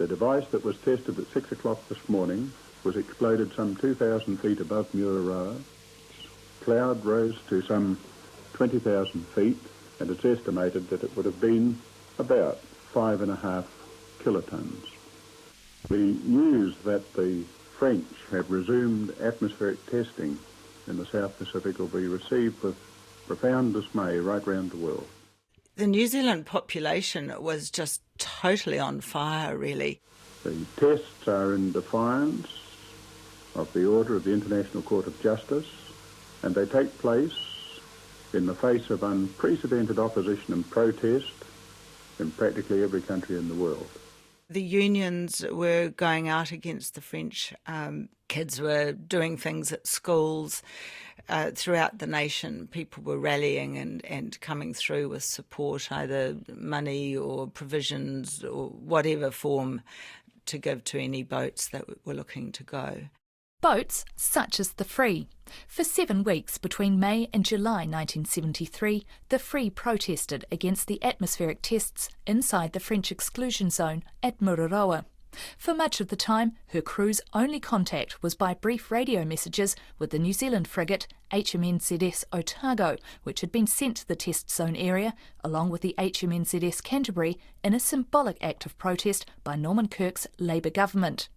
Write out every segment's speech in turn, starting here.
The device that was tested at 6 o'clock this morning was exploded some 2,000 feet above Mururoa. Cloud rose to some 20,000 feet, and it's estimated that it would have been about 5.5 kilotons. The news that the French have resumed atmospheric testing in the South Pacific will be received with profound dismay right round the world. The New Zealand population was just totally on fire, really. The tests are in defiance of the order of the International Court of Justice, and they take place in the face of unprecedented opposition and protest in practically every country in the world. The unions were going out against the French. Kids were doing things at schools. Throughout the nation, people were rallying and coming through with support, either money or provisions or whatever form, to give to any boats that were looking to go. Boats such as the Free. For 7 weeks between May and July 1973, the Free protested against the atmospheric tests inside the French exclusion zone at Mururoa. For much of the time, her crew's only contact was by brief radio messages with the New Zealand frigate HMNZS Otago, which had been sent to the test zone area, along with the HMNZS Canterbury, in a symbolic act of protest by Norman Kirk's Labour government.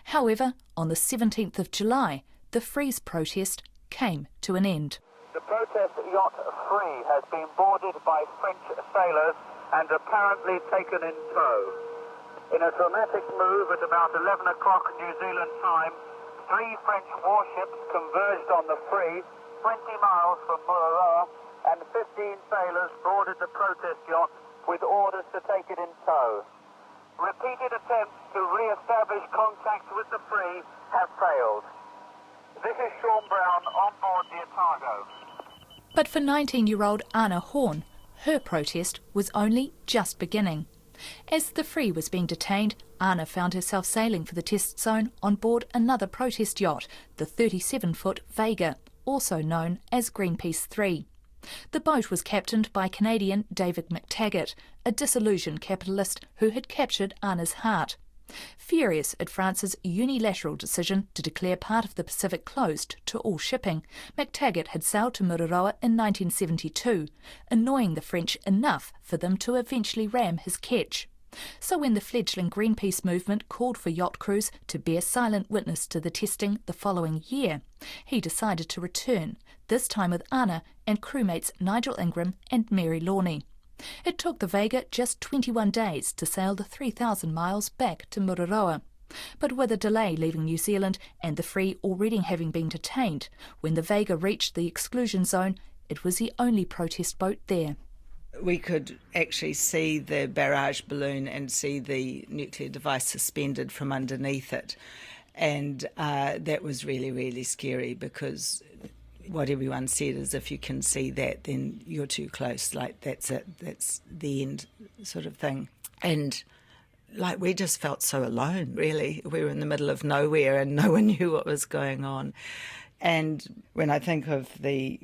However, on the 17th of July, the Free's protest came to an end. The protest yacht Free has been boarded by French sailors and apparently taken in tow. In a dramatic move at about 11 o'clock New Zealand time, 3 French warships converged on the Free, 20 miles from Mururoa, and 15 sailors boarded the protest yacht with orders to take it in tow. Repeated attempts to re-establish contact with the Free have failed. This is Sean Brown on board the Otago. But for 19-year-old Anna Horne, her protest was only just beginning. As the Free was being detained, Anna found herself sailing for the test zone on board another protest yacht, the 37-foot Vega, also known as Greenpeace 3. The boat was captained by Canadian David McTaggart, a disillusioned capitalist who had captured Anna's heart. Furious at France's unilateral decision to declare part of the Pacific closed to all shipping, McTaggart had sailed to Mururoa in 1972, annoying the French enough for them to eventually ram his ketch. So when the fledgling Greenpeace movement called for yacht crews to bear silent witness to the testing the following year, he decided to return, this time with Anna and crewmates Nigel Ingram and Mary Lawney. It took the Vega just 21 days to sail the 3,000 miles back to Mururoa. But with a delay leaving New Zealand and the Free already having been detained, when the Vega reached the exclusion zone, it was the only protest boat there. We could actually see the barrage balloon and see the nuclear device suspended from underneath it. And that was really, really scary, because what everyone said is, if you can see that, then you're too close, like that's it, that's the end sort of thing. And like, we just felt so alone, really. We were in the middle of nowhere and no one knew what was going on. And when I think of the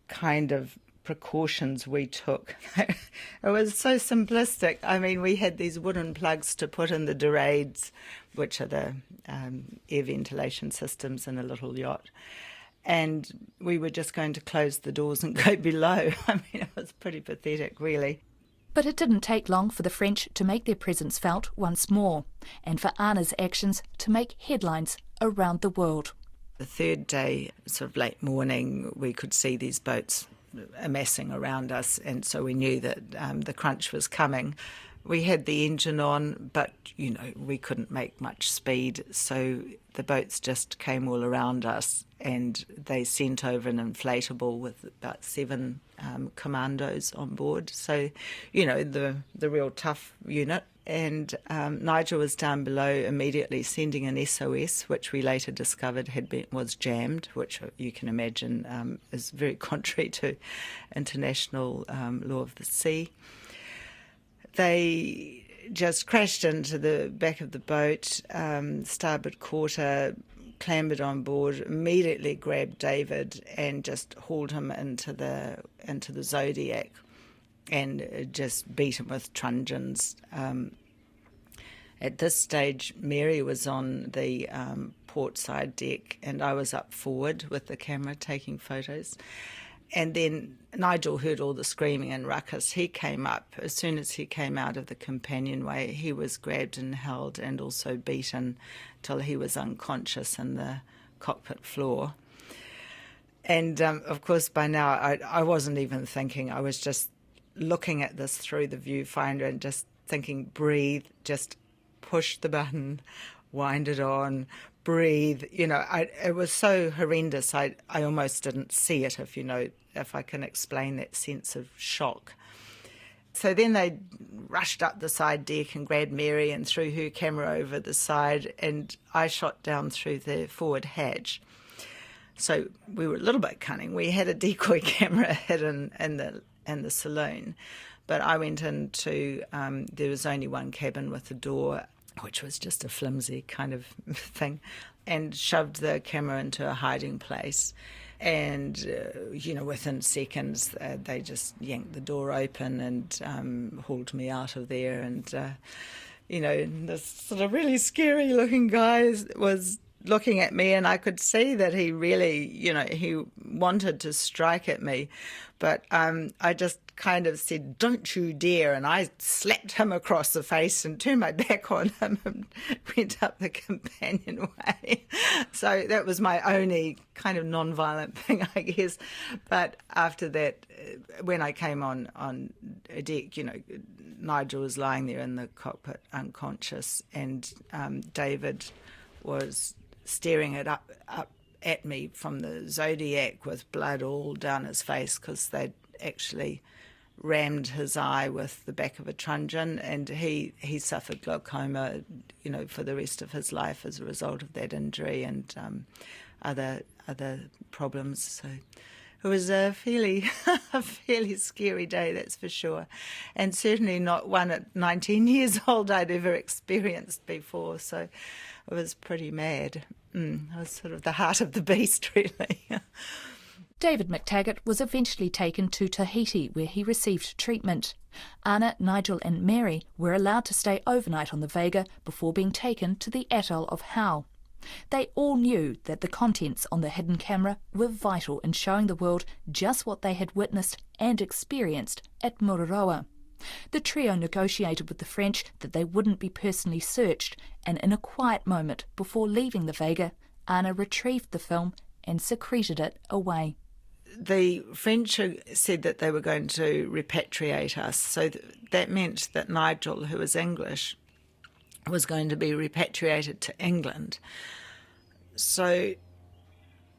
kind of precautions we took, it was so simplistic. I mean, we had these wooden plugs to put in the derades, which are the air ventilation systems in a little yacht. And we were just going to close the doors and go below. I mean, it was pretty pathetic, really. But it didn't take long for the French to make their presence felt once more, and for Anna's actions to make headlines around the world. The third day, sort of late morning, we could see these boats amassing around us, and so we knew that the crunch was coming. We had the engine on, but, you know, we couldn't make much speed, so the boats just came all around us, and they sent over an inflatable with about 7 commandos on board. So, you know, the real tough unit. And Nigel was down below immediately sending an SOS, which we later discovered was jammed, which you can imagine is very contrary to international law of the sea. They just crashed into the back of the boat, starboard quarter, clambered on board, immediately grabbed David and just hauled him into the Zodiac and just beat him with truncheons. At this stage, Mary was on the port side deck and I was up forward with the camera taking photos. And then Nigel heard all the screaming and ruckus. He came up. As soon as he came out of the companionway, he was grabbed and held and also beaten till he was unconscious in the cockpit floor. And, of course, by now I wasn't even thinking. I was just looking at this through the viewfinder and just thinking, breathe, just push the button, wind it on, breathe. You know, it was so horrendous, I almost didn't see it, if I can explain that sense of shock. So then they rushed up the side deck and grabbed Mary and threw her camera over the side, and I shot down through the forward hatch. So we were a little bit cunning. We had a decoy camera hidden in the saloon, but I went into, there was only one cabin with a door, which was just a flimsy kind of thing, and shoved the camera into a hiding place. And, within seconds, they just yanked the door open and hauled me out of there. And, this sort of really scary-looking guy was looking at me, and I could see that he really, he wanted to strike at me. But I just kind of said, "Don't you dare," and I slapped him across the face and turned my back on him and went up the companionway. So that was my only kind of non-violent thing, I guess. But after that, when I came on a deck, Nigel was lying there in the cockpit unconscious, and David was staring it up at me from the Zodiac with blood all down his face because they'd actually rammed his eye with the back of a truncheon, and he suffered glaucoma, for the rest of his life as a result of that injury and other problems. So it was a fairly scary day, that's for sure, and certainly not one at 19 years old I'd ever experienced before. So it was pretty mad. It was sort of the heart of the beast, really. David McTaggart was eventually taken to Tahiti, where he received treatment. Anna, Nigel and Mary were allowed to stay overnight on the Vega before being taken to the atoll of Hao. They all knew that the contents on the hidden camera were vital in showing the world just what they had witnessed and experienced at Mururoa. The trio negotiated with the French that they wouldn't be personally searched, and in a quiet moment before leaving the Vega, Anna retrieved the film and secreted it away. The French said that they were going to repatriate us, so that meant that Nigel, who was English, was going to be repatriated to England. So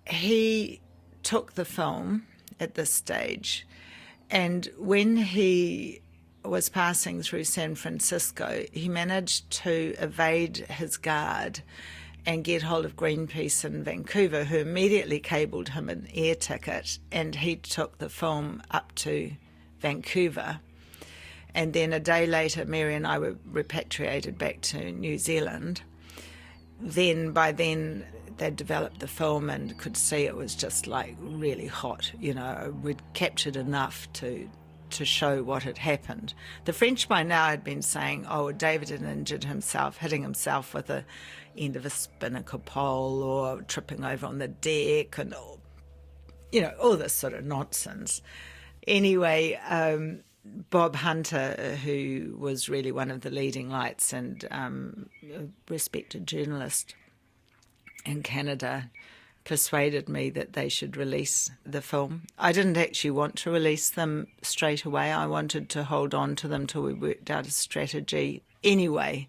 he took the film at this stage, and when he was passing through San Francisco, he managed to evade his guard and get hold of Greenpeace in Vancouver, who immediately cabled him an air ticket, and he took the film up to Vancouver. And then a day later, Mary and I were repatriated back to New Zealand. By then, they'd developed the film and could see it was just like really hot. We'd captured enough to show what had happened. The French by now had been saying, David had injured himself, hitting himself with the end of a spinnaker pole or tripping over on the deck and, all this sort of nonsense. Anyway, Bob Hunter, who was really one of the leading lights and a respected journalist in Canada, persuaded me that they should release the film. I didn't actually want to release them straight away. I wanted to hold on to them till we worked out a strategy. Anyway,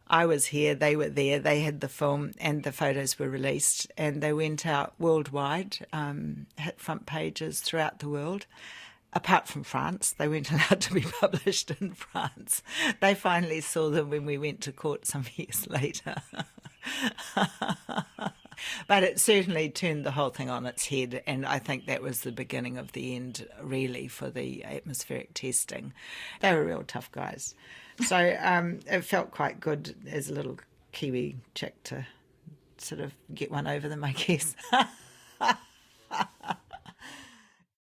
I was here, they were there, they had the film, and the photos were released, and they went out worldwide, hit front pages throughout the world. Apart from France, they weren't allowed to be published in France. They finally saw them when we went to court some years later. But it certainly turned the whole thing on its head, and I think that was the beginning of the end, really, for the atmospheric testing. They were real tough guys. So it felt quite good as a little Kiwi chick to sort of get one over them, I guess.